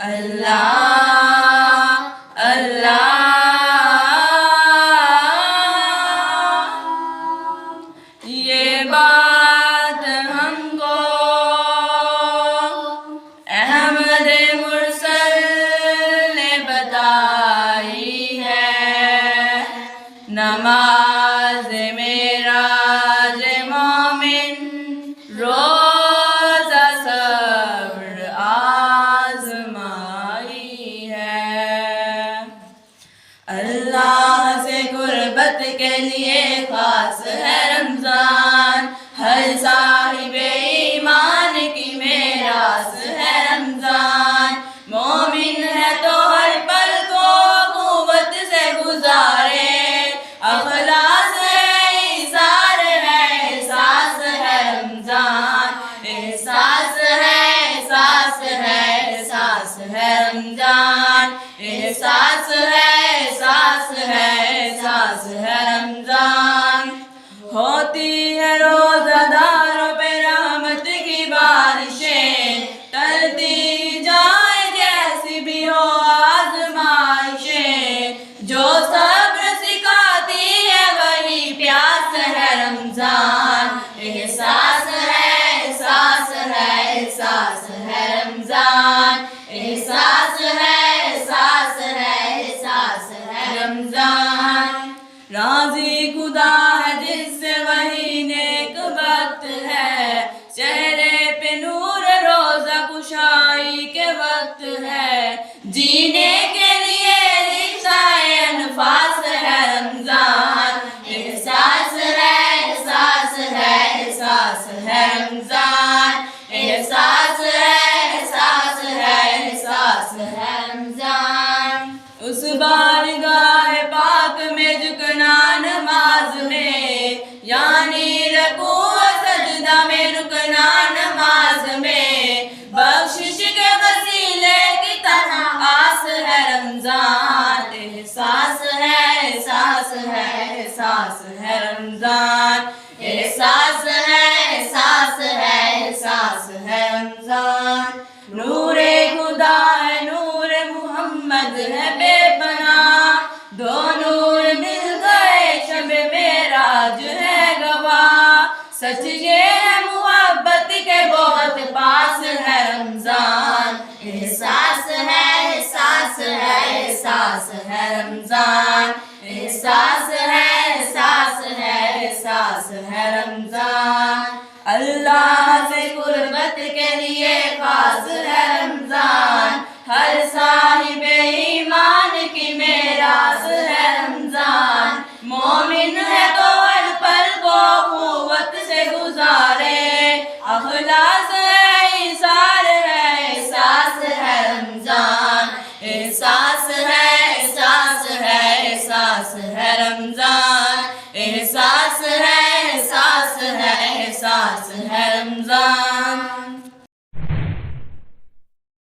اللہ اللہ، یہ بات ہم کو احمد مرسل نے بتائی ہے، نماز معراج مومن روزہ صبر آزمائی ہے۔ اللہ سے قربت کے لیے خاص ہے رمضان، ہر صاحب ایمان کی میراث ہے رمضان۔ مومن ہے تو ہر پل کو قوت سے گزارے، اخلاص ہے ایثار ہے احساس ہے رمضان، احساس ہے احساس ہے احساس ہے رمضان، احساس ہے احساس ہے احساس ہے رمضان۔ ہوتی ہے روزہ داروں پہ رحمت کی بارشیں، ٹلتی جائے جیسی بھی ہو آزمائشیں، جو صبر سکھاتی ہے وہی پیاس ہے رمضان، احساس ہے احساس ہے احساس ہے رمضان، احساس ہے احساس ہے احساس ہے رمضان۔ راضی خدا ہے جس سے وہی نیک وقت ہے، چہرے پہ نور روزہ کشائی کے وقت ہے، جینے کے لیے رشتہ انفاس ہے رمضان، احساس ہے احساس ہے احساس ہے رمضان، احساس ہے احساس ہے احساس ہے رمضان۔ اس بارگاہ پاک میں جھکنا نماز میں، یعنی رکوع و سجدہ میں رکنا نماز میں، بخشش کے وسیلے کی طرح آس ہے رمضان، احساس ہے احساس ہے احساس ہے رمضان، احساس ہے احساس ہے احساس ہے رمضان۔ نور خدا ہے نور محمد ہے بے پناہ، دو نور مل گئے شب معراج ہے گواہ، سچ یہ ہے محبت کے بہت پاس ہے رمضان، احساس ہے احساس ہے احساس ہے رمضان، احساس ہے احساس ہے احساس ہے رمضان۔ اللہ سے قربت کے لیے خاص ہے رمضان، ہر صاحب ایمان کی میراث ہے رمضان۔ مومن ہے تو ہر پل کو قوت سے گزارے، اخلاص ہے ایثار ہے احساس ہے رمضان، احساس ہے احساس ہے احساس ہے رمضان، احساس ہے احساس ہے احساس ہے رمضان۔